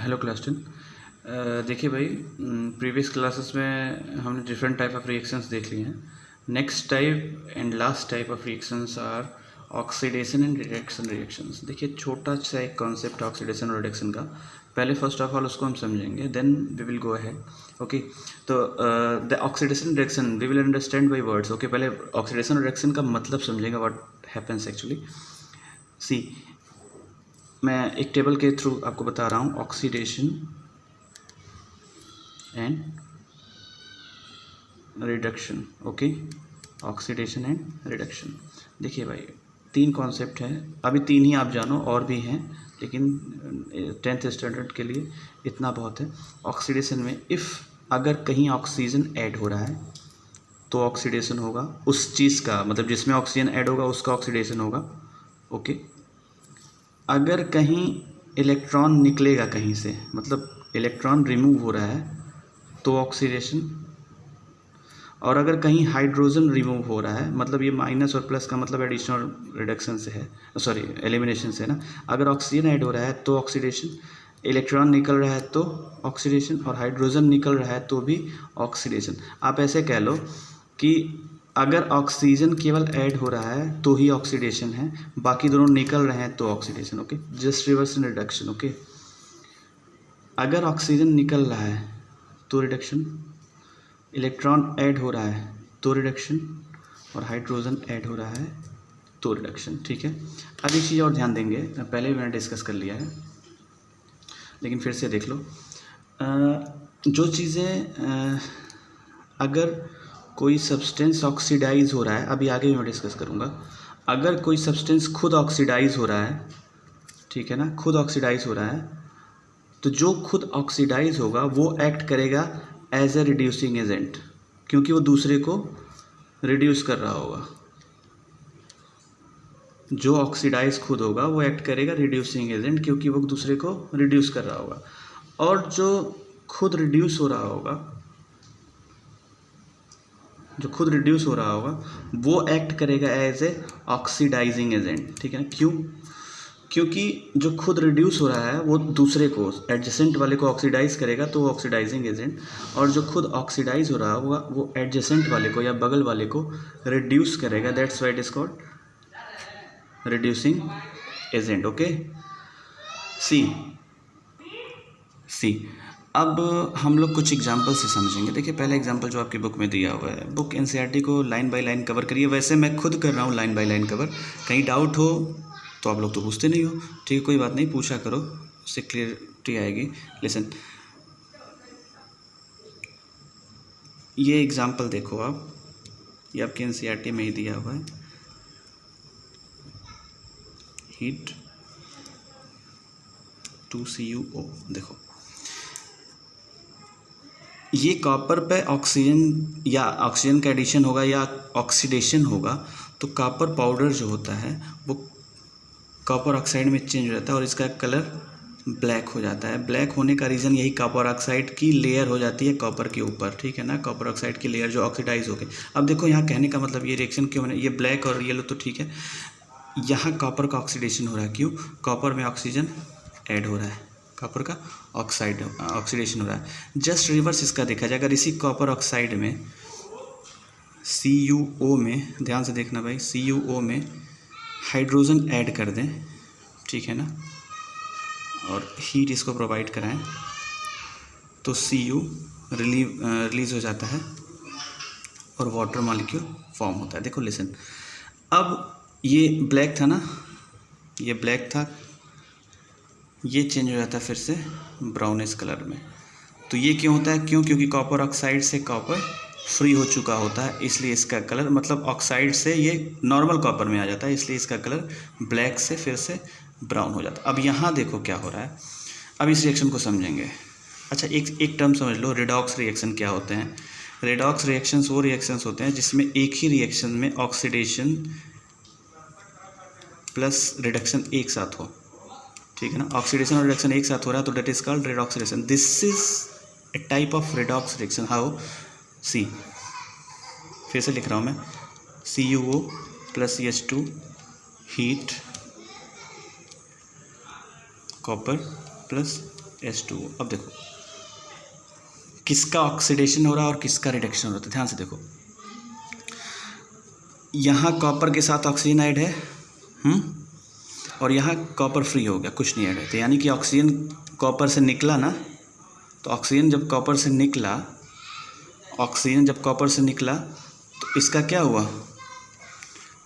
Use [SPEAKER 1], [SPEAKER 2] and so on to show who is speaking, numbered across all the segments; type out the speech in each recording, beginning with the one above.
[SPEAKER 1] Hello class 10। देखिए भाई, previous classes में हमने डिफरेंट टाइप ऑफ रिएक्शंस देख लिए हैं। Next type and last type of reactions are oxidation and reduction reactions. देखिए, छोटा सा एक कॉन्सेप्ट ऑक्सीडेशन और रिडक्शन का। पहले फर्स्ट ऑफ ऑल उसको हम समझेंगे, then we will go ahead. Okay, तो the oxidation reduction we will understand by words. Okay, पहले ऑक्सीडेशन और रिडक्शन का मतलब समझेंगे, व्हाट हैपेंस एक्चुअली। सी, मैं एक टेबल के थ्रू आपको बता रहा हूँ, oxidation and reduction. Okay, oxidation and reduction. देखिए भाई, तीन कॉन्सेप्ट हैं, अभी तीन ही आप जानो, और भी हैं, लेकिन 10th स्टैंडर्ड के लिए इतना बहुत है। ऑक्सीडेशन में अगर कहीं ऑक्सीजन ऐड हो रहा है तो ऑक्सीडेशन होगा उस चीज़ का, मतलब जिसमें ऑक्सीजन ऐड होगा उसका ऑक्सीडेशन होगा। ओके, अगर कहीं इलेक्ट्रॉन निकलेगा कहीं से, मतलब इलेक्ट्रॉन रिमूव हो रहा है तो ऑक्सीडेशन, और अगर कहीं हाइड्रोजन रिमूव हो रहा है, मतलब ये माइनस और प्लस का मतलब एडिशन रिडक्शन से है, सॉरी एलिमिनेशन से ना। अगर ऑक्सीजन ऐड हो रहा है तो ऑक्सीडेशन, इलेक्ट्रॉन निकल रहा है तो ऑक्सीडेशन, और हाइड्रोजन निकल रहा है तो भी ऑक्सीडेशन। आप ऐसे कह लो कि अगर ऑक्सीजन केवल ऐड हो रहा है तो ही ऑक्सीडेशन है, बाकी दोनों निकल रहे हैं तो oxidation. Okay, just reverse in reduction. Okay, अगर ऑक्सीजन निकल रहा है तो रिडक्शन, इलेक्ट्रॉन ऐड हो रहा है तो रिडक्शन, और हाइड्रोजन ऐड हो रहा है तो रिडक्शन। ठीक है, अब एक चीज़ और ध्यान देंगे, पहले भी मैंने डिस्कस कर लिया है लेकिन फिर से देख लो। जो चीज़ें अगर कोई सब्सटेंस ऑक्सीडाइज हो रहा है, अभी आगे भी मैं डिस्कस करूँगा, अगर कोई सब्सटेंस खुद ऑक्सीडाइज हो रहा है, ठीक है ना, खुद ऑक्सीडाइज हो रहा है, तो जो खुद ऑक्सीडाइज होगा वो एक्ट करेगा एज ए रिड्यूसिंग एजेंट, क्योंकि वो दूसरे को रिड्यूस कर रहा होगा। जो ऑक्सीडाइज खुद होगा वो एक्ट करेगा रिड्यूसिंग एजेंट, क्योंकि वो दूसरे को रिड्यूस कर रहा होगा। और जो खुद रिड्यूस हो रहा होगा, वो एक्ट करेगा एज ए ऑक्सीडाइजिंग एजेंट। ठीक है ना, क्यों? क्योंकि जो खुद रिड्यूस हो रहा है वो दूसरे को, एडजेसेंट वाले को ऑक्सीडाइज करेगा तो वो ऑक्सीडाइजिंग एजेंट, और जो खुद ऑक्सीडाइज हो रहा होगा वो एडजेसेंट वाले को या बगल वाले को रिड्यूस करेगा। That's why it is called reducing agent. Okay, see अब हम लोग कुछ एग्जाम्पल से समझेंगे। देखिए, पहला एग्जाम्पल जो आपकी बुक में दिया हुआ है, बुक एनसीईआरटी को लाइन बाय लाइन कवर करिए। वैसे मैं खुद कर रहा हूँ लाइन बाय लाइन कवर, कहीं डाउट हो तो आप लोग तो पूछते नहीं हो, ठीक है, कोई बात नहीं, पूछा करो, उससे क्लियरिटी आएगी। लिसन, ये एग्जाम्पल देखो आप, ये आपके एनसीईआरटी में ही दिया हुआ है, हीट 2CuO। देखो, ये कॉपर पे ऑक्सीजन या ऑक्सीजन का एडिशन होगा या ऑक्सीडेशन होगा, तो कॉपर पाउडर जो होता है वो कॉपर ऑक्साइड में चेंज हो जाता है और इसका कलर ब्लैक हो जाता है। ब्लैक होने का रीज़न यही, कॉपर ऑक्साइड की लेयर हो जाती है कॉपर के ऊपर, ठीक है ना, कॉपर ऑक्साइड की लेयर जो ऑक्सीडाइज हो गई। अब देखो, यहाँ कहने का मतलब ये रिएक्शन क्यों है, ये ब्लैक और येलो तो ठीक है, यहाँ कॉपर का ऑक्सीडेशन हो रहा है। क्यों? कॉपर में ऑक्सीजन ऐड हो रहा है, कॉपर का ऑक्सीडेशन हो रहा है। जस्ट रिवर्स इसका देखा जाए, अगर इसी कॉपर ऑक्साइड में CuO में, ध्यान से देखना भाई, CuO में हाइड्रोजन ऐड कर दें, ठीक है ना, और हीट इसको प्रोवाइड कराएं, तो Cu रिलीज हो जाता है और वाटर मॉलिक्यूल फॉर्म होता है। देखो लिसन, अब ये ब्लैक था ना, ये ब्लैक था, ये चेंज हो जाता है फिर से ब्राउनिश कलर में। तो ये क्यों होता है? क्योंकि कॉपर ऑक्साइड से कॉपर फ्री हो चुका होता है, इसलिए इसका कलर, मतलब ऑक्साइड से ये नॉर्मल कॉपर में आ जाता है, इसलिए इसका कलर ब्लैक से फिर से ब्राउन हो जाता है। अब यहाँ देखो क्या हो रहा है, अब इस रिएक्शन को समझेंगे। अच्छा, एक टर्म समझ लो, रेडॉक्स रिएक्शन क्या होते हैं। रेडॉक्स रिएक्शंस वो रिएक्शंस होते हैं जिसमें एक ही रिएक्शन में ऑक्सीडेशन प्लस रिडक्शन एक साथ हो, ठीक है ना, ऑक्सीडेशन और रिडक्शन एक साथ हो रहा है, तो that is called redox reaction. This is a type of redox reaction. How? See, फिर से लिख रहा हूँ मैं, CuO plus CH2 heat copper plus H2O। अब देखो किसका ऑक्सीडेशन हो रहा है और किसका रिडक्शन हो रहा है, ध्यान से देखो। यहाँ कॉपर के साथ ऑक्सीजन ऐड है, और यहाँ कॉपर फ्री हो गया, कुछ नहीं ऐड है। तो यानी कि ऑक्सीजन कॉपर से निकला ना, तो ऑक्सीजन जब कॉपर से निकला तो इसका क्या हुआ,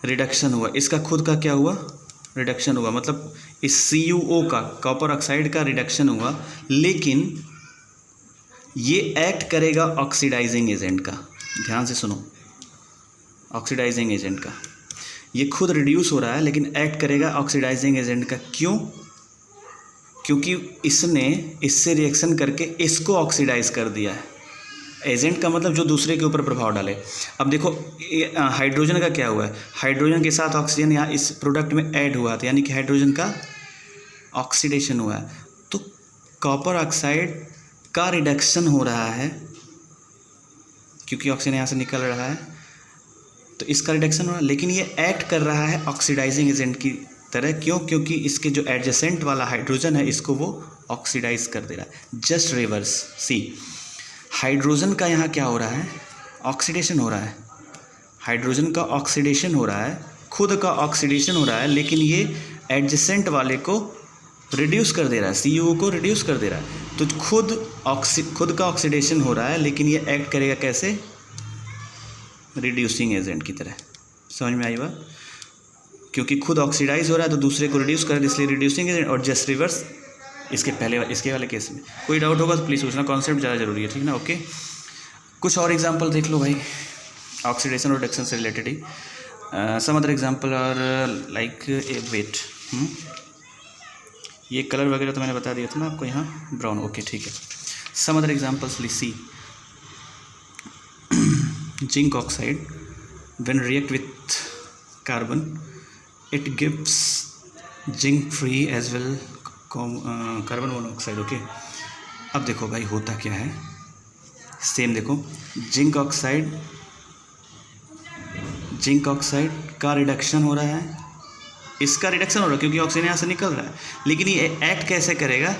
[SPEAKER 1] रिडक्शन हुआ। इसका खुद का क्या हुआ, रिडक्शन हुआ। मतलब इस CuO का, कॉपर ऑक्साइड का रिडक्शन हुआ, लेकिन ये एक्ट करेगा ऑक्सीडाइजिंग एजेंट का। ध्यान से सुनो, ऑक्सीडाइजिंग एजेंट का। ये खुद रिड्यूस हो रहा है लेकिन एक्ट करेगा ऑक्सीडाइजिंग एजेंट का। क्यों? क्योंकि इसने इससे रिएक्शन करके इसको ऑक्सीडाइज कर दिया है। एजेंट का मतलब जो दूसरे के ऊपर प्रभाव डाले। अब देखो हाइड्रोजन का क्या हुआ है, हाइड्रोजन के साथ ऑक्सीजन यहाँ इस प्रोडक्ट में ऐड हुआ था, यानी कि हाइड्रोजन का ऑक्सीडेशन हुआ है। तो कॉपर ऑक्साइड का रिडक्शन हो रहा है क्योंकि ऑक्सीजन यहाँ से निकल रहा है, तो इसका रिडक्शन हो रहा है, लेकिन ये एक्ट कर रहा है ऑक्सीडाइजिंग एजेंट की तरह। क्यों? क्योंकि इसके जो एडजेसेंट वाला हाइड्रोजन है इसको वो ऑक्सीडाइज कर दे रहा है। जस्ट रिवर्स सी, हाइड्रोजन का यहाँ क्या हो रहा है, ऑक्सीडेशन हो रहा है। हाइड्रोजन का ऑक्सीडेशन हो रहा है, खुद का ऑक्सीडेशन हो रहा है, लेकिन ये एडजेसेंट वाले को रिड्यूस कर दे रहा है, CuO को रिड्यूस कर दे रहा है। तो खुद का ऑक्सीडेशन हो रहा है, लेकिन ये एक्ट करेगा कैसे, रिड्यूसिंग एजेंट की तरह। समझ में आई बात? क्योंकि खुद ऑक्सीडाइज हो रहा है तो दूसरे को रिड्यूस कर रहा है, इसलिए रिड्यूसिंग एजेंट। और जस्ट रिवर्स इसके वाले केस में। कोई डाउट होगा तो प्लीज़ पूछना, कॉन्सेप्ट ज़्यादा जरूरी है, ठीक ना। ओके, कुछ और एग्जांपल देख लो भाई, ऑक्सीडेशन और रिडक्शन से रिलेटेड ही। सम अदर एग्जांपल और लाइक ए वेट, ये कलर वगैरह तो मैंने बता दिया था ना आपको, यहाँ ब्राउन। ओके ठीक है। Some other examples see, zinc oxide when react with carbon it gives zinc free as well carbon monoxide. Okay, अब देखो भाई होता क्या है, सेम देखो, जिंक ऑक्साइड का रिडक्शन हो रहा है, इसका रिडक्शन हो रहा है क्योंकि ऑक्सीजन यहाँ से निकल रहा है, लेकिन ये एक्ट कैसे करेगा,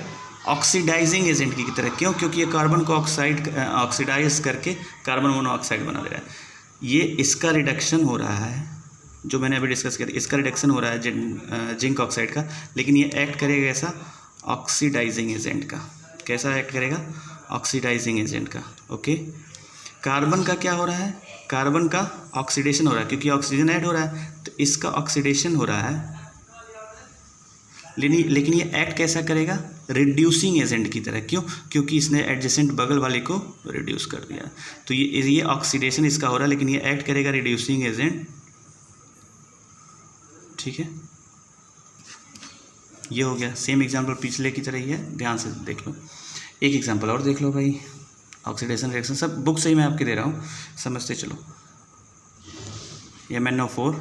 [SPEAKER 1] ऑक्सीडाइजिंग एजेंट की तरह। क्यों? क्योंकि ये कार्बन को ऑक्सीडाइज करके कार्बन मोनोऑक्साइड बना दे रहा है। ये इसका रिडक्शन हो रहा है, जो मैंने अभी डिस्कस किया था, इसका रिडक्शन हो रहा है जिंक ऑक्साइड का, लेकिन ये एक्ट करेगा ऐसा ऑक्सीडाइजिंग एजेंट का। कैसा एक्ट करेगा, ऑक्सीडाइजिंग एजेंट का। ओके, कार्बन का क्या हो रहा है, कार्बन का ऑक्सीडेशन हो रहा है क्योंकि ऑक्सीजन ऐड हो रहा है, तो इसका ऑक्सीडेशन हो रहा है, लेकिन ये एक्ट कैसा करेगा, रिड्यूसिंग एजेंट की तरह। क्यों? क्योंकि इसने एडजेसेंट बगल वाले को रिड्यूस कर दिया। तो ये ऑक्सीडेशन इसका हो रहा है, लेकिन ये एक्ट करेगा रिड्यूसिंग एजेंट। ठीक है, ये हो गया। सेम एग्जांपल पिछले की तरह ही है, ध्यान से देख लो। एक एग्जांपल और देख लो भाई, ऑक्सीडेशन रिएक्शन सब बुक से ही मैं आपके दे रहा हूँ, समझते चलो। MnO4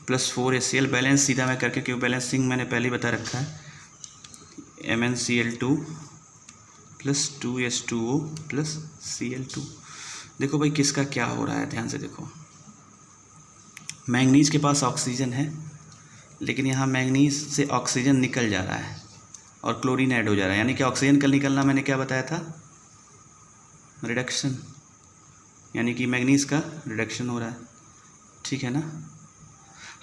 [SPEAKER 1] + 4HCl बैलेंस सीधा मैं करके, क्यों बैलेंसिंग मैंने पहले ही बता रखा है। MnCl2 + 2H2O + Cl2। देखो भाई किसका क्या हो रहा है, ध्यान से देखो। मैंगनीज के पास ऑक्सीजन है, लेकिन यहाँ मैंगनीज से ऑक्सीजन निकल जा रहा है और क्लोरीन ऐड हो जा रहा है, यानी कि ऑक्सीजन कल निकलना मैंने क्या बताया था, रिडक्शन, यानी कि मैंगनीज का रिडक्शन हो रहा है। ठीक है ना।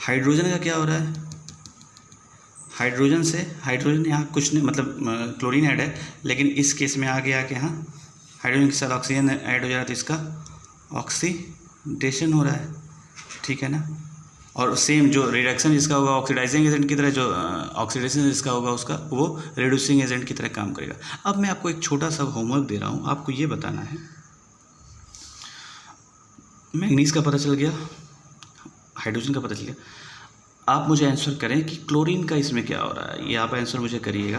[SPEAKER 1] हाइड्रोजन का क्या हो रहा है, हाइड्रोजन यहाँ कुछ नहीं, मतलब क्लोरीन ऐड है, लेकिन इस केस में आगे यहाँ हाइड्रोजन के साथ ऑक्सीजन ऐड हो जा रहा है, तो इसका ऑक्सीडेशन हो रहा है। ठीक है ना। और सेम जो रिडक्शन जिसका होगा ऑक्सीडाइजिंग एजेंट की तरह, जो ऑक्सीडेशन जिसका होगा उसका वो रिड्यूसिंग एजेंट की तरह काम करेगा। अब मैं आपको एक छोटा सा होमवर्क दे रहा हूँ, आपको ये बताना है, मैंगनीज का पता चल गया, हाइड्रोजन का पता चल गया, आप मुझे आंसर करें कि क्लोरीन का इसमें क्या हो रहा है। ये आप आंसर मुझे करिएगा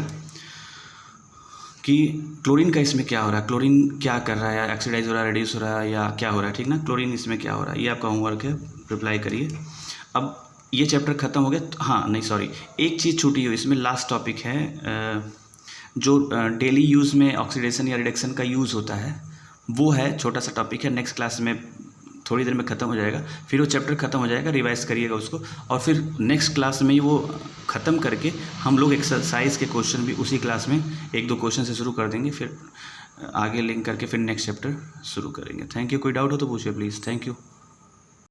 [SPEAKER 1] कि क्लोरीन का इसमें क्या हो रहा है, क्लोरीन क्या कर रहा है, ऑक्सीडाइज हो रहा है, रिड्यूस हो रहा है, या क्या हो रहा है। ठीक ना, क्लोरीन इसमें क्या हो रहा है, ये आपका होमवर्क है, रिप्लाई करिए। अब ये चैप्टर ख़त्म हो गया। हाँ नहीं सॉरी, एक चीज़ छूटी हुई इसमें, लास्ट टॉपिक है जो डेली यूज़ में ऑक्सीडेशन या रिडक्शन का यूज़ होता है, वो है छोटा सा टॉपिक है, नेक्स्ट क्लास में थोड़ी देर में ख़त्म हो जाएगा, फिर वो चैप्टर ख़त्म हो जाएगा, रिवाइज करिएगा उसको, और फिर नेक्स्ट क्लास में ही वो ख़त्म करके हम लोग एक्सरसाइज के क्वेश्चन भी उसी क्लास में 1-2 क्वेश्चन से शुरू कर देंगे, फिर आगे लिंक करके फिर नेक्स्ट चैप्टर शुरू करेंगे। Thank you. कोई डाउट हो तो पूछिए प्लीज़। Thank you.